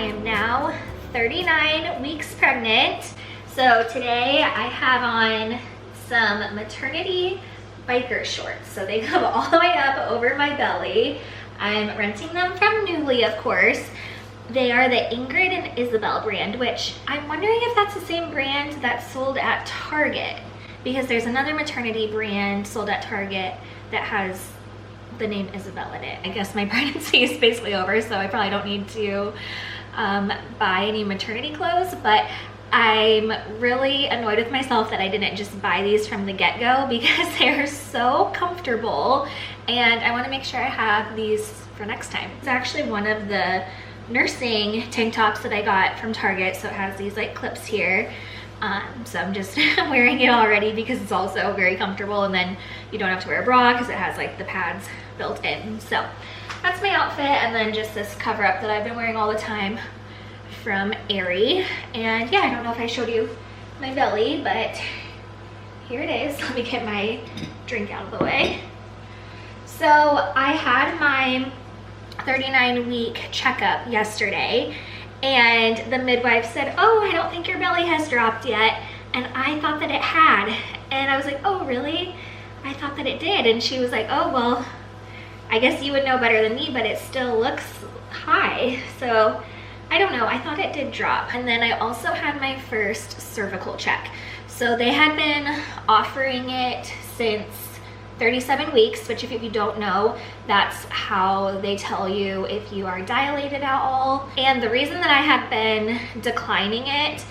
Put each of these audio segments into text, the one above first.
am now 39 weeks pregnant. So today I have on some maternity biker shorts. So they come all the way up over my belly. I'm renting them from Nuuly, of course. They are the Ingrid and Isabel brand, which I'm wondering if that's the same brand that's sold at Target, because there's another maternity brand sold at Target that has the name Isabel in it. I guess my pregnancy is basically over, so I probably don't need to buy any maternity clothes, but I'm really annoyed with myself that I didn't just buy these from the get-go because they're so comfortable and I want to make sure I have these for next time. It's actually one of the nursing tank tops that I got from Target, so it has these like clips here. So I'm just wearing it already because it's also very comfortable, and then you don't have to wear a bra because it has like the pads built in. So that's my outfit, and then just this cover up that I've been wearing all the time from Aerie. And yeah, I don't know if I showed you my belly, but here it is. Let me get my drink out of the way. So I had my 39-week checkup yesterday, and the midwife said, "Oh, I don't think your belly has dropped yet." And I thought that it had, and I was like, "Oh, really? I thought that it did." And she was like, "Oh, well, I guess you would know better than me, but it still looks high." So I don't know, I thought it did drop. And then I also had my first cervical check. So they had been offering it since 37 weeks, which if you don't know, that's how they tell you if you are dilated at all. And the reason that I had been declining it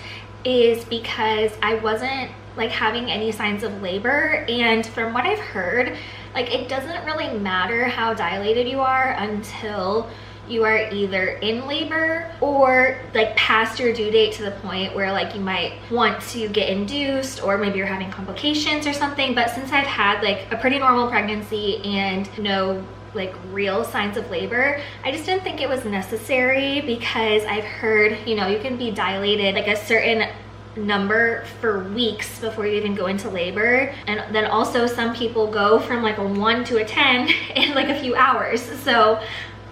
is because I wasn't like having any signs of labor. And from what I've heard, like it doesn't really matter how dilated you are until you are either in labor or like past your due date to the point where like you might want to get induced, or maybe you're having complications or something. But since I've had like a pretty normal pregnancy and no like real signs of labor, I just didn't think it was necessary, because I've heard, you know, you can be dilated like a certain number for weeks before you even go into labor, and then also some people go from like a 1 to a 10 in like a few hours. So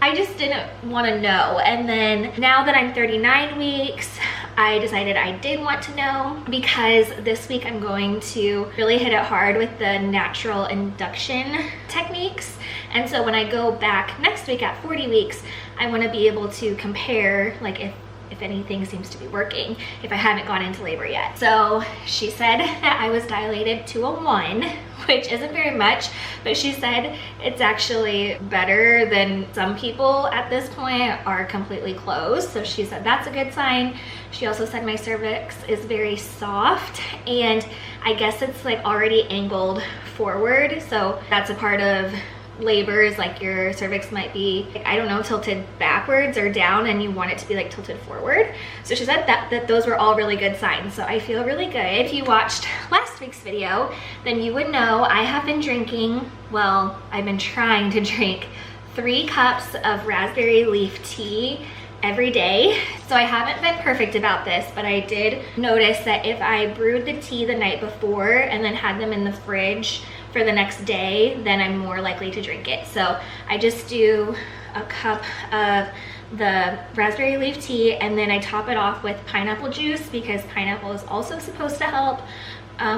I just didn't want to know. And then now that I'm 39 weeks, I decided I did want to know, because this week I'm going to really hit it hard with the natural induction techniques. And so when I go back next week at 40 weeks, I want to be able to compare like if anything seems to be working, if I haven't gone into labor yet. So she said that I was dilated to a 1, which isn't very much, but she said it's actually better than some people at this point are completely closed. So she said that's a good sign. She also said my cervix is very soft, and I guess it's like already angled forward. So that's a part of labor, is like your cervix might be, I don't know, tilted backwards or down, and you want it to be like tilted forward. So she said that those were all really good signs. So I feel really good. If you watched last week's video, then you would know I have been drinking, well, I've been trying to drink 3 cups of raspberry leaf tea every day. So I haven't been perfect about this, but I did notice that if I brewed the tea the night before and then had them in the fridge for the next day, then I'm more likely to drink it. So I just do a cup of the raspberry leaf tea, and then I top it off with pineapple juice, because pineapple is also supposed to help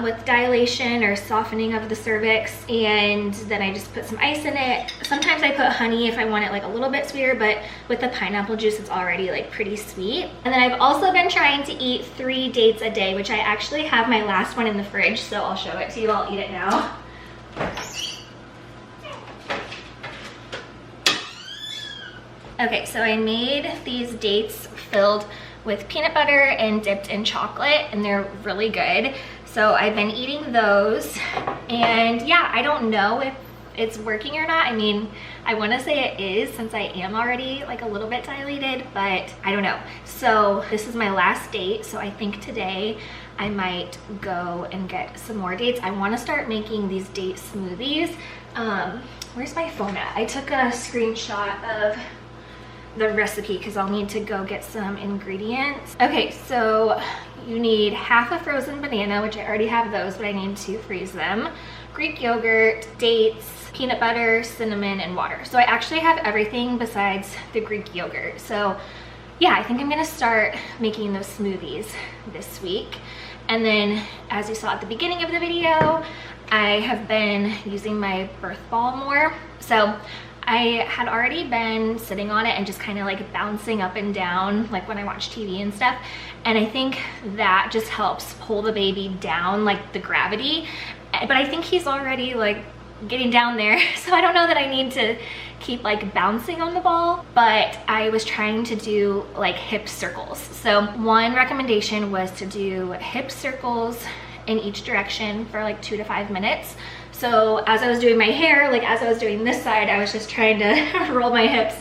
with dilation or softening of the cervix. And then I just put some ice in it. Sometimes I put honey if I want it like a little bit sweeter, but with the pineapple juice it's already like pretty sweet. And then I've also been trying to eat 3 dates a day, which I actually have my last one in the fridge, so I'll show it to you. I'll eat it now. Okay, so I made these dates filled with peanut butter and dipped in chocolate, and they're really good. So I've been eating those, and yeah, I don't know if it's working or not. I mean, I want to say it is, since I am already like a little bit dilated, but I don't know. So this is my last date, so I think today I might go and get some more dates. I want to start making these date smoothies. Where's my phone at? I took a screenshot of the recipe because I'll need to go get some ingredients. Okay, so you need half a frozen banana, which I already have those, but I need to freeze them. Greek yogurt, dates, peanut butter, cinnamon, and water. So I actually have everything besides the Greek yogurt. So yeah, I think I'm gonna start making those smoothies this week. And then, as you saw at the beginning of the video, I have been using my birth ball more. So I had already been sitting on it and just kind of like bouncing up and down like when I watch TV and stuff. And I think that just helps pull the baby down, like the gravity. But I think he's already like getting down there. So I don't know that I need to keep like bouncing on the ball, but I was trying to do like hip circles. So one recommendation was to do hip circles in each direction for like 2 to 5 minutes. So as I was doing my hair, like as I was doing this side, I was just trying to roll my hips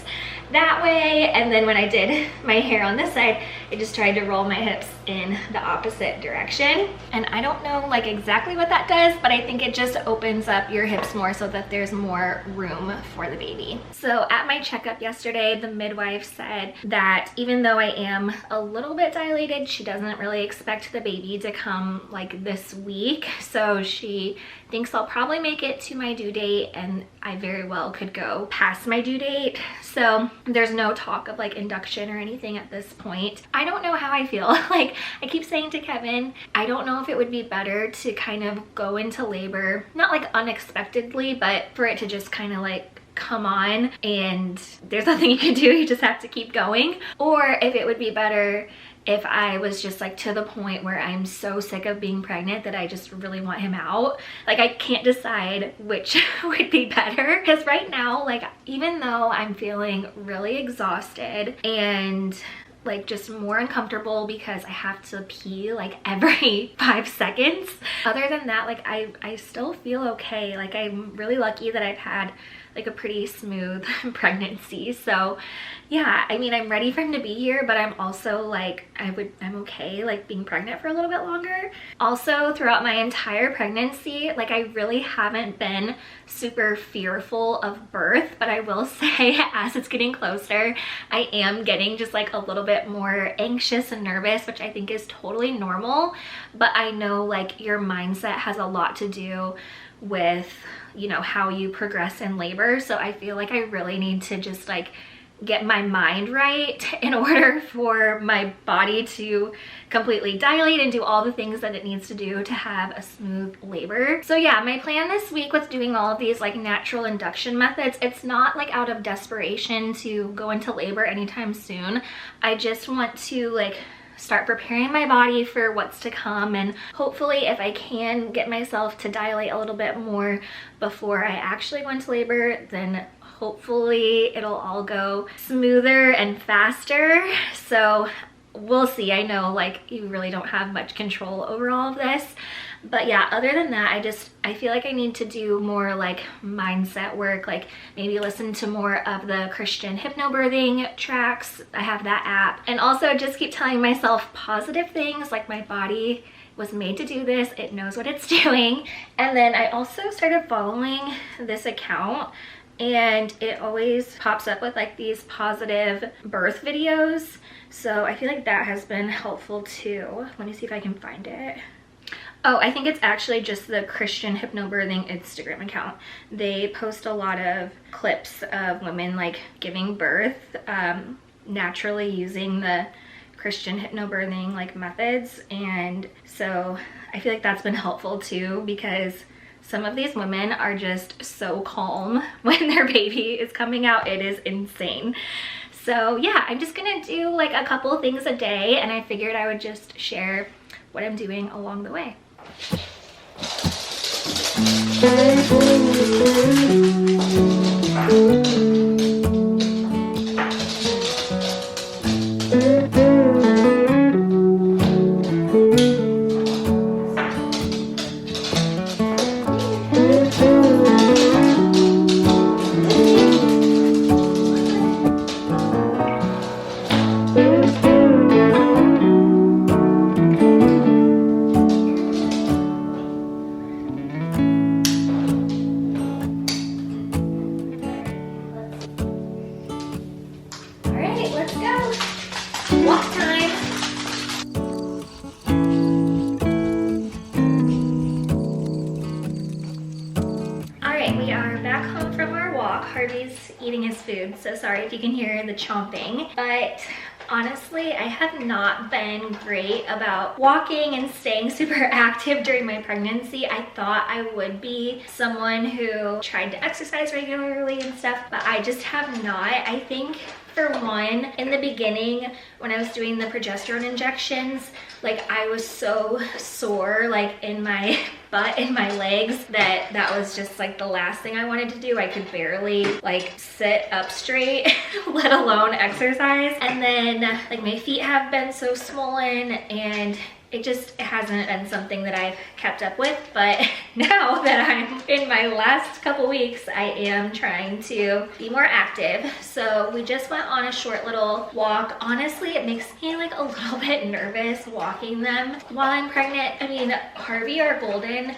that way. And then when I did my hair on this side, I just tried to roll my hips in the opposite direction. And I don't know like exactly what that does, but I think it just opens up your hips more so that there's more room for the baby. So at my checkup yesterday, the midwife said that even though I am a little bit dilated, she doesn't really expect the baby to come like this week. So she thinks I'll probably make it to my due date, and I very well could go past my due date. So there's no talk of like induction or anything at this point. I don't know how I feel. Like I keep saying to Kevin, I don't know if it would be better to kind of go into labor, not like unexpectedly, but for it to just kind of like come on and there's nothing you can do, you just have to keep going. Or if it would be better if I was just like to the point where I'm so sick of being pregnant that I just really want him out. Like I can't decide which would be better, because right now, like even though I'm feeling really exhausted and like just more uncomfortable because I have to pee like every 5 seconds, other than that, like I still feel okay. Like I'm really lucky that I've had like a pretty smooth pregnancy. So yeah, I mean, I'm ready for him to be here, but I'm also like, I'm okay like being pregnant for a little bit longer. Also, throughout my entire pregnancy, like I really haven't been super fearful of birth, but I will say as it's getting closer, I am getting just like a little bit more anxious and nervous, which I think is totally normal. But I know like your mindset has a lot to do with, you know, how you progress in labor. So I feel like I really need to just like get my mind right in order for my body to completely dilate and do all the things that it needs to do to have a smooth labor. So yeah, my plan this week with doing all of these like natural induction methods, it's not like out of desperation to go into labor anytime soon. I just want to like start preparing my body for what's to come, and hopefully if I can get myself to dilate a little bit more before I actually go into labor, then hopefully it'll all go smoother and faster. So we'll see. I know like you really don't have much control over all of this, but yeah, other than that, I feel like I need to do more like mindset work, like maybe listen to more of the Christian hypnobirthing tracks. I have that app. And also just keep telling myself positive things, like my body was made to do this, it knows what it's doing. And then I also started following this account, and it always pops up with like these positive birth videos. So I feel like that has been helpful too. Let me see if I can find it. Oh, I think it's actually just the Christian Hypnobirthing Instagram account. They post a lot of clips of women like giving birth naturally using the Christian hypnobirthing like methods. And so I feel like that's been helpful too, because some of these women are just so calm when their baby is coming out. It is insane. So yeah, I'm just gonna do like a couple things a day, and I figured I would just share what I'm doing along the way. Harvey's eating his food, so sorry if you can hear the chomping. But Honestly, I have not been great about walking and staying super active during my pregnancy. I thought I would be someone who tried to exercise regularly and stuff, but I just have not. I think for one, in the beginning, when I was doing the progesterone injections, like I was so sore, like in my butt and my legs, that was just like the last thing I wanted to do. I could barely like sit up straight, let alone exercise. And then like my feet have been so swollen, and it hasn't been something that I've kept up with. But now that I'm in my last couple weeks, I am trying to be more active. So we just went on a short little walk. Honestly, it makes me like a little bit nervous walking them while I'm pregnant. I mean, Harvey, our golden,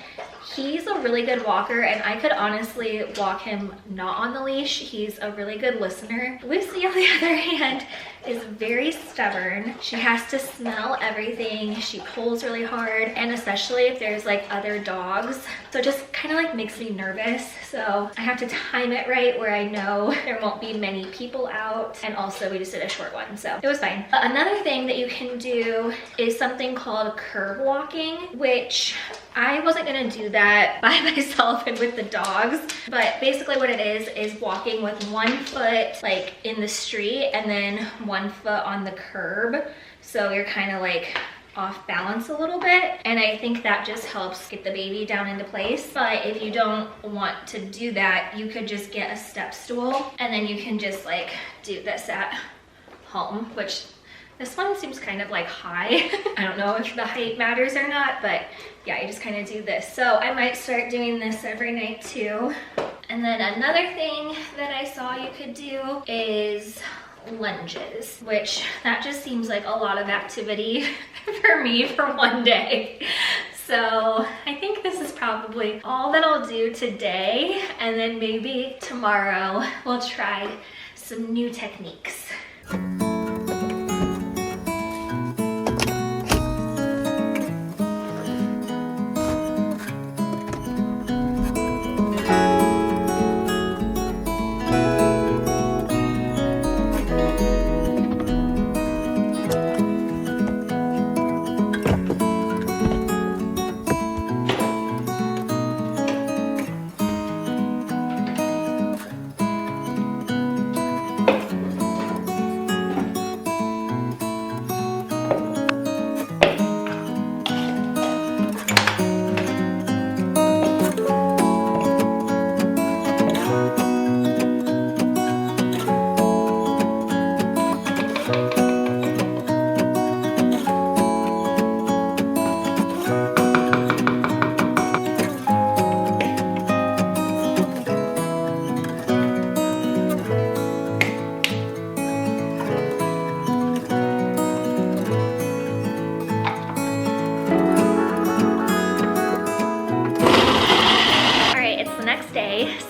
he's a really good walker, and I could honestly walk him not on the leash. He's a really good listener. Lucy, on the other hand, is very stubborn. She has to smell everything. She pulls really hard, and especially if there's like other dogs. So it just kind of like makes me nervous. So I have to time it right where I know there won't be many people out. And also we just did a short one, so it was fine. But another thing that you can do is something called curb walking, which I wasn't gonna do that by myself and with the dogs, but basically what it is walking with one foot like in the street and then one foot on the curb. So you're kind of like off balance a little bit, and I think that just helps get the baby down into place. But if you don't want to do that, you could just get a step stool, and then you can just like do this at home, which this one seems kind of like high. I don't know if the height matters or not, but yeah, you just kind of do this. So I might start doing this every night too. And then another thing that I saw you could do is lunges, which that just seems like a lot of activity for me for one day. So I think this is probably all that I'll do today, and then maybe tomorrow we'll try some new techniques.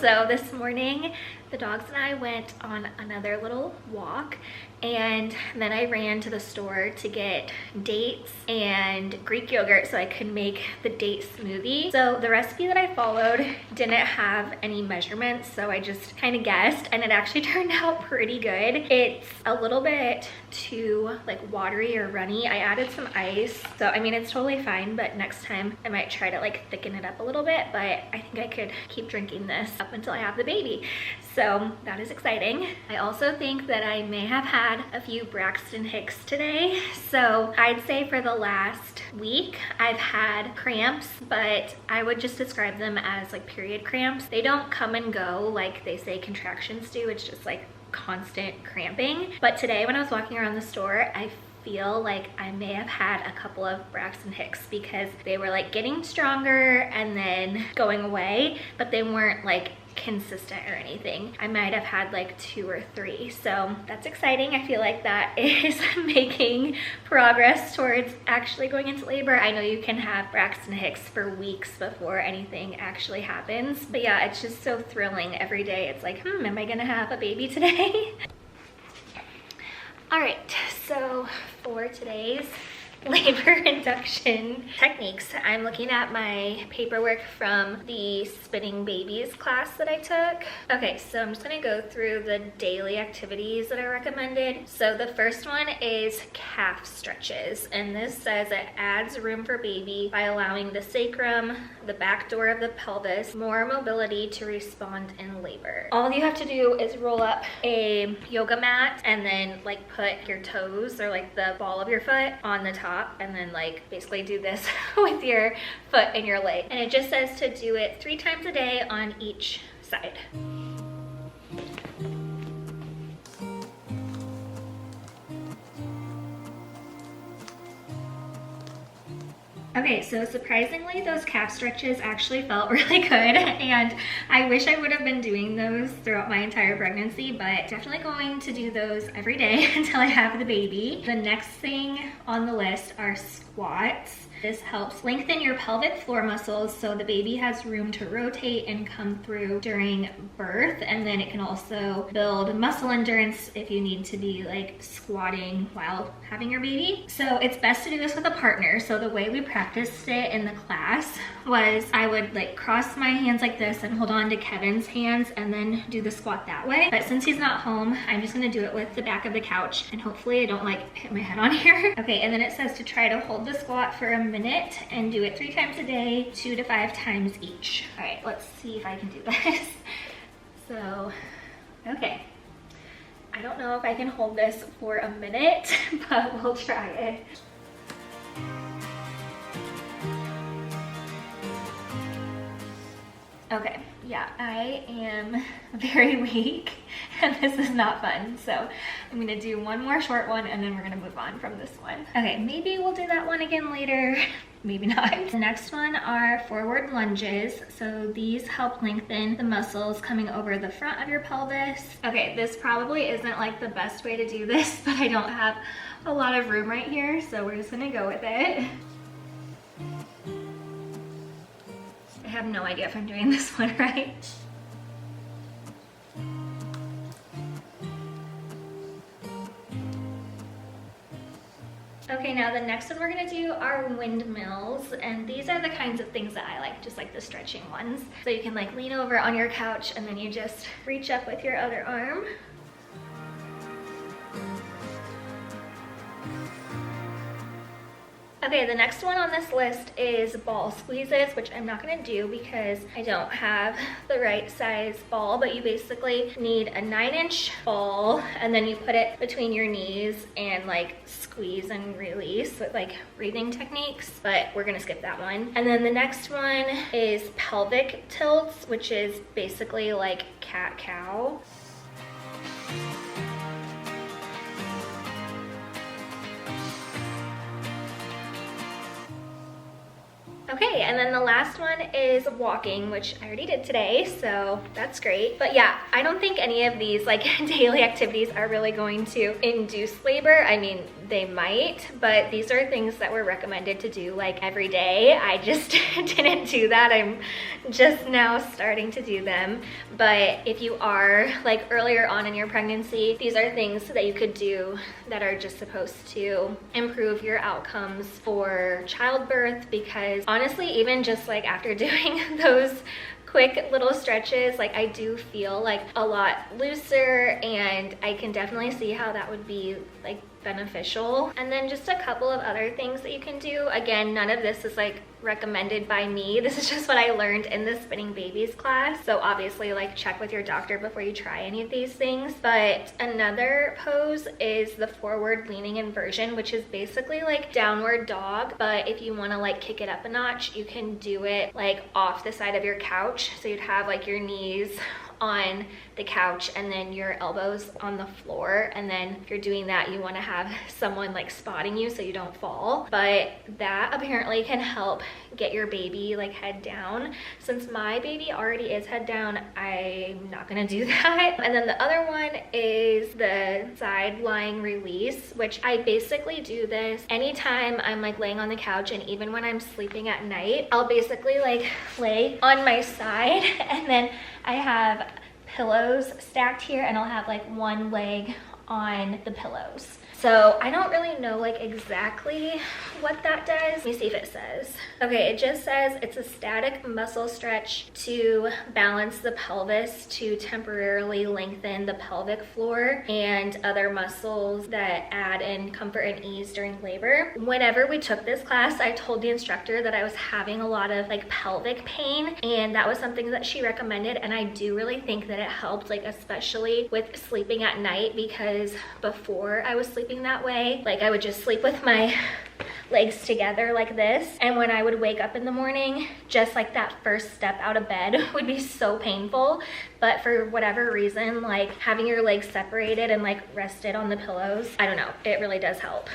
So this morning, the dogs and I went on another little walk, and then I ran to the store to get dates and Greek yogurt so I could make the date smoothie. So the recipe that I followed didn't have any measurements, so I just kind of guessed, and it actually turned out pretty good. It's a little bit too like watery or runny. I added some ice, so I mean it's totally fine, but next time I might try to like thicken it up a little bit. But I think I could keep drinking this up until I have the baby, so that is exciting. I also think that I may have had a few Braxton Hicks today. So I'd say for the last week I've had cramps, but I would just describe them as like period cramps. They don't come and go like they say contractions do. It's just like constant cramping. But today when I was walking around the store, I feel like I may have had a couple of Braxton Hicks because they were like getting stronger and then going away, but they weren't like consistent or anything. I might have had like 2 or 3, so that's exciting. I feel like that is making progress towards actually going into labor. I know you can have Braxton Hicks for weeks before anything actually happens, but yeah, it's just so thrilling every day. It's like, am I gonna have a baby today? All right, so for today's labor induction techniques. I'm looking at my paperwork from the Spinning Babies class that I took. Okay, so I'm just gonna go through the daily activities that are recommended. So the first one is calf stretches, and this says it adds room for baby by allowing the sacrum, the back door of the pelvis, more mobility to respond in labor. All you have to do is roll up a yoga mat and then like put your toes or like the ball of your foot on the top, and then like basically do this with your foot and your leg. And it just says to do it 3 times a day on each side. Okay, so surprisingly, those calf stretches actually felt really good, and I wish I would have been doing those throughout my entire pregnancy, but definitely going to do those every day until I have the baby. The next thing on the list are squats. This helps lengthen your pelvic floor muscles so the baby has room to rotate and come through during birth, and then it can also build muscle endurance if you need to be like squatting while having your baby. So it's best to do this with a partner. So the way we practiced it in the class was I would like cross my hands like this and hold on to Kevin's hands and then do the squat that way. But since he's not home, I'm just gonna do it with the back of the couch, and hopefully I don't like hit my head on here. Okay, and then it says to try to hold the squat for a minute and do it 3 times a day, 2 to 5 times each. All right, let's see if I can do this. So, okay. I don't know if I can hold this for a minute, but we'll try it. Okay, yeah, I am very weak and this is not fun. So I'm gonna do one more short one and then we're gonna move on from this one. Okay, maybe we'll do that one again later. Maybe not. The next one are forward lunges. So these help lengthen the muscles coming over the front of your pelvis. Okay, this probably isn't like the best way to do this, but I don't have a lot of room right here, so we're just gonna go with it. I have no idea if I'm doing this one right. Okay, now the next one we're gonna do are windmills, and these are the kinds of things that I like, just like the stretching ones. So you can like lean over on your couch and then you just reach up with your other arm. Okay, the next one on this list is ball squeezes, which I'm not gonna do because I don't have the right size ball, but you basically need a 9-inch ball and then you put it between your knees and like squeeze and release with like breathing techniques, but we're gonna skip that one. And then the next one is pelvic tilts, which is basically like cat-cow. Okay, and then the last one is walking, which I already did today, so that's great. But yeah, I don't think any of these like daily activities are really going to induce labor. I mean, they might, but these are things that were recommended to do like every day. I just didn't do that. I'm just now starting to do them. But if you are like earlier on in your pregnancy, these are things that you could do that are just supposed to improve your outcomes for childbirth, because honestly, even just like after doing those quick little stretches, like I do feel like a lot looser, and I can definitely see how that would be like beneficial. And then just a couple of other things that you can do. Again, none of this is like recommended by me. This is just what I learned in the Spinning Babies class. So obviously like check with your doctor before you try any of these things. But another pose is the forward leaning inversion, which is basically like downward dog. But if you want to like kick it up a notch, you can do it like off the side of your couch. So you'd have like your knees on the couch and then your elbows on the floor, and then if you're doing that, you want to have someone like spotting you so you don't fall. But that apparently can help get your baby like head down. Since my baby already is head down, I'm not gonna do that. And then the other one is the side lying release, which I basically do this anytime I'm like laying on the couch, and even when I'm sleeping at night, I'll basically like lay on my side and then I have pillows stacked here, and I'll have like one leg on the pillows. So I don't really know like exactly what that does. Let me see if it says. Okay, it just says it's a static muscle stretch to balance the pelvis to temporarily lengthen the pelvic floor and other muscles that add in comfort and ease during labor. Whenever we took this class, I told the instructor that I was having a lot of like pelvic pain, and that was something that she recommended, and I do really think that it helped, like especially with sleeping at night, because before I was sleeping that way, like I would just sleep with my legs together like this, and when I would wake up in the morning, just like that first step out of bed would be so painful. But for whatever reason, like having your legs separated and like rested on the pillows, I don't know, it really does help.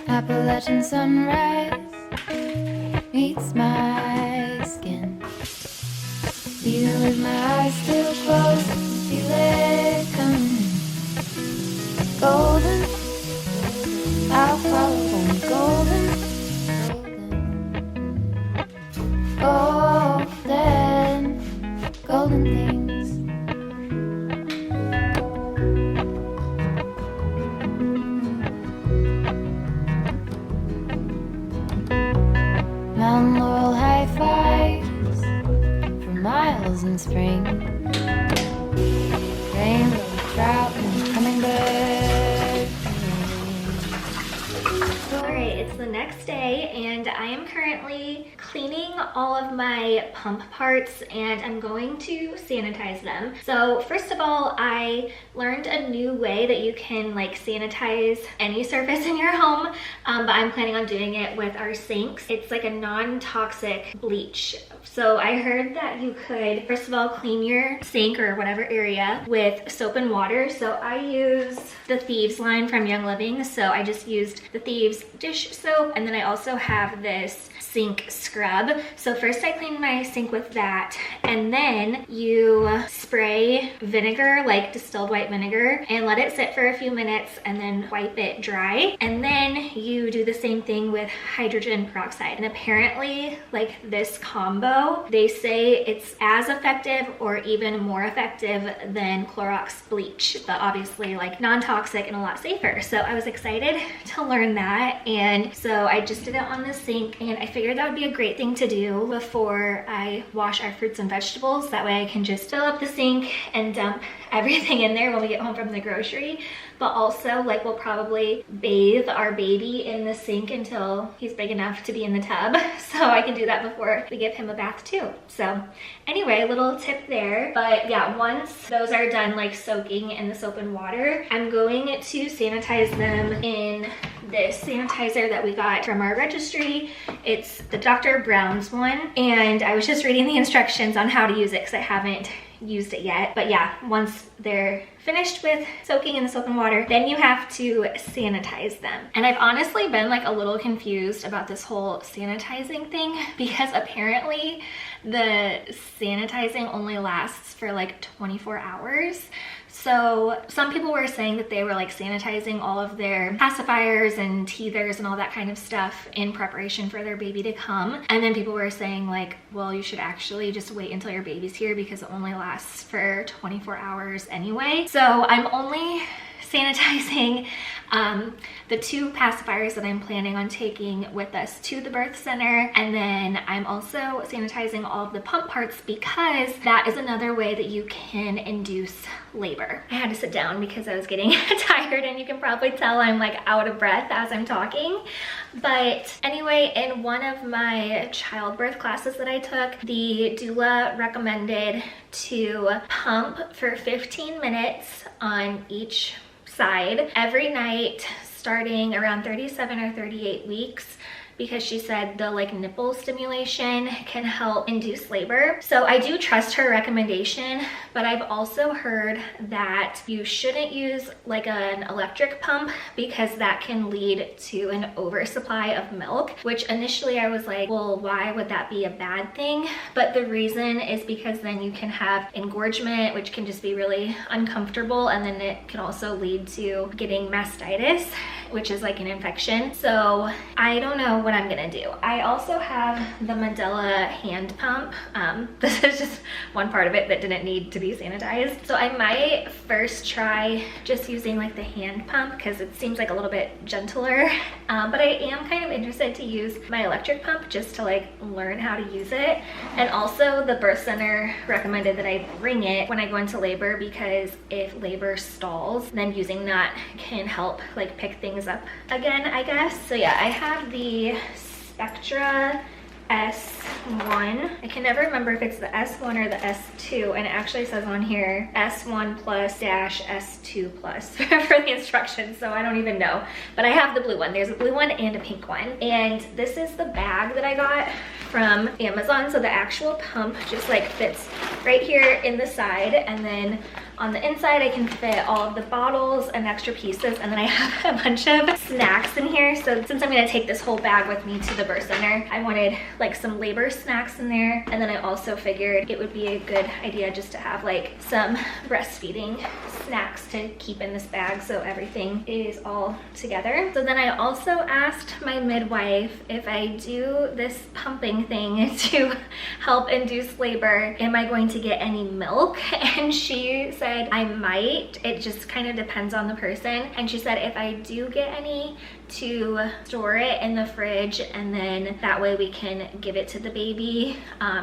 Appalachian sunrise meets my skin. Even with my eyes still closed, feel it coming. Golden, I'll follow only golden. Golden, golden things. Mount Laurel high fives for miles in spring. Rainbow trout and hummingbird. Alright, it's the next day and I am currently cleaning all of my pump parts and I'm going to sanitize them. So first of all, I learned a new way that you can like sanitize any surface in your home, but I'm planning on doing it with our sinks. It's like a non-toxic bleach. So I heard that you could, first of all, clean your sink or whatever area with soap and water. So I use the Thieves line from Young Living. So I just used the Thieves dish soap, and then I also have this sink scrub. So first I clean my sink with that, and then you spray vinegar, like distilled white vinegar, and let it sit for a few minutes and then wipe it dry. And then you do the same thing with hydrogen peroxide. And apparently like this combo, they say it's as effective or even more effective than Clorox bleach, but obviously like non-toxic and a lot safer. So I was excited to learn that. And so I just did it on the sink, and I figured that would be a great thing to do before I wash our fruits and vegetables. That way I can just fill up the sink and dump everything in there when we get home from the grocery. But also like we'll probably bathe our baby in the sink until he's big enough to be in the tub. So I can do that before we give him a bath too. So anyway, little tip there. But yeah, once those are done like soaking in the soap and water, I'm going to sanitize them in this sanitizer that we got from our registry. It's the Dr. Brown's one, and I was just reading the instructions on how to use it because I haven't used it yet. But yeah, once they're finished with soaking in the soap and water, then you have to sanitize them. And I've honestly been like a little confused about this whole sanitizing thing, because apparently the sanitizing only lasts for like 24 hours. So some people were saying that they were like sanitizing all of their pacifiers and teethers and all that kind of stuff in preparation for their baby to come. And then people were saying like, well, you should actually just wait until your baby's here because it only lasts for 24 hours anyway. So I'm only sanitizing the 2 pacifiers that I'm planning on taking with us to the birth center. And then I'm also sanitizing all of the pump parts, because that is another way that you can induce labor. I had to sit down because I was getting tired, and you can probably tell I'm like out of breath as I'm talking. But anyway, in one of my childbirth classes that I took, the doula recommended to pump for 15 minutes on each side every night starting around 37 or 38 weeks because she said the like nipple stimulation can help induce labor. So I do trust her recommendation, but I've also heard that you shouldn't use like an electric pump because that can lead to an oversupply of milk, which initially I was like, well, why would that be a bad thing? But the reason is because then you can have engorgement, which can just be really uncomfortable, and then it can also lead to getting mastitis, which is like an infection. So I don't know what I'm gonna do. I also have the Medela hand pump. This is just one part of it that didn't need to be sanitized. So I might first try just using like the hand pump because it seems like a little bit gentler. But I am kind of interested to use my electric pump just to like learn how to use it. And also the birth center recommended that I bring it when I go into labor because if labor stalls, then using that can help like pick things up again, I guess. So yeah, I have the Spectra S1. I can never remember if it's the S1 or the S2, and it actually says on here S1 plus dash S2 plus for the instructions, so I don't even know. But I have the blue one. There's a blue one and a pink one. And this is the bag that I got from Amazon. So the actual pump just like fits right here in the side, and then on the inside I can fit all of the bottles and extra pieces, and then I have a bunch of snacks in here. So since I'm gonna take this whole bag with me to the birth center, I wanted like some labor snacks in there, and then I also figured it would be a good idea just to have like some breastfeeding snacks to keep in this bag so everything is all together. So then I also asked my midwife if I do this pumping thing to help induce labor, am I going to get any milk? And she said I might. It just kind of depends on the person. And she said if I do get any, to store it in the fridge, and then that way we can give it to the baby,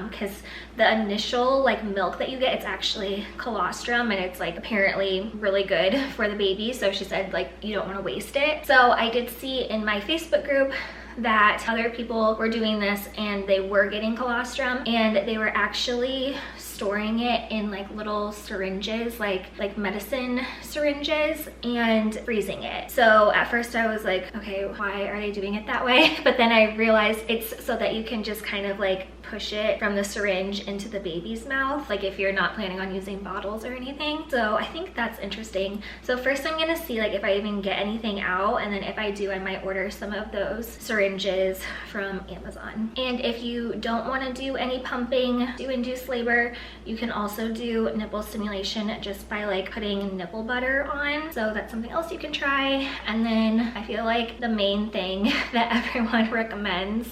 because the initial like milk that you get, it's actually colostrum, and it's like apparently really good for the baby. So she said like you don't want to waste it. So I did see in my Facebook group that other people were doing this and they were getting colostrum, and they were actually storing it in like little syringes, like medicine syringes, and freezing it. So at first I was like, okay, why are they doing it that way? But then I realized it's so that you can just kind of like push it from the syringe into the baby's mouth, like if you're not planning on using bottles or anything. So I think that's interesting. So first I'm gonna see like if I even get anything out, and then if I do, I might order some of those syringes from Amazon. And if you don't want to do any pumping to induce labor, you can also do nipple stimulation just by like putting nipple butter on. So that's something else you can try. And then I feel like the main thing that everyone recommends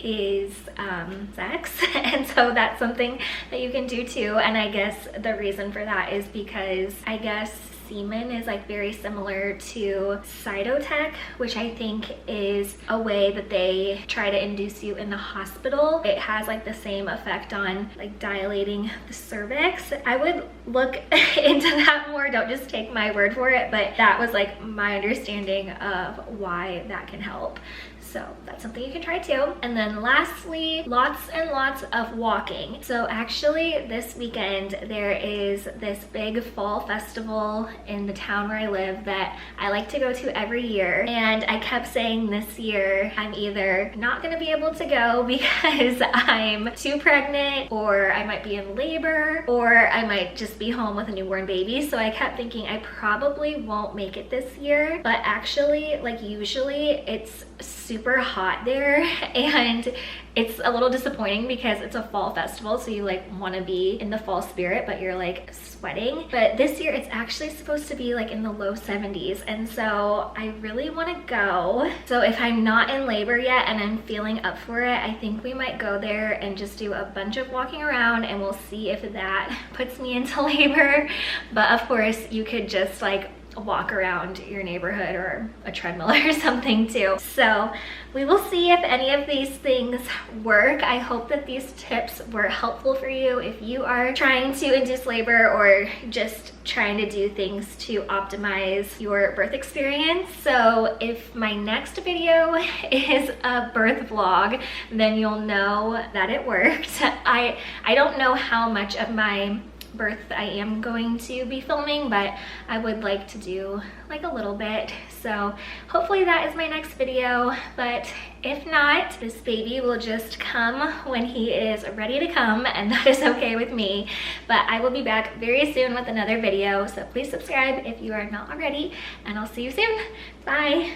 is sex, and so that's something that you can do too. And I guess the reason for that is because I guess semen is like very similar to cytotec, which I think is a way that they try to induce you in the hospital. It has like the same effect on like dilating the cervix. I would look into that more, don't just take my word for it, but that was like my understanding of why that can help. So that's something you can try too. And then lastly, lots and lots of walking. So actually this weekend there is this big fall festival in the town where I live that I like to go to every year. And I kept saying this year I'm either not gonna be able to go because I'm too pregnant, or I might be in labor, or I might just be home with a newborn baby. So I kept thinking I probably won't make it this year. But actually, like usually it's super hot there, and it's a little disappointing because it's a fall festival, so you like want to be in the fall spirit, but you're like sweating. But this year it's actually supposed to be like in the low 70s, and so I really want to go. So if I'm not in labor yet and I'm feeling up for it, I think we might go there and just do a bunch of walking around, and we'll see if that puts me into labor. But of course you could just like walk around your neighborhood or a treadmill or something too. So we will see if any of these things work. I hope that these tips were helpful for you if you are trying to induce labor or just trying to do things to optimize your birth experience. So if my next video is a birth vlog, then you'll know that it worked. I don't know how much of my birth I am going to be filming, but I would like to do like a little bit. So hopefully that is my next video, but if not, this baby will just come when he is ready to come, and that is okay with me. But I will be back very soon with another video, so please subscribe if you are not already, and I'll see you soon. Bye.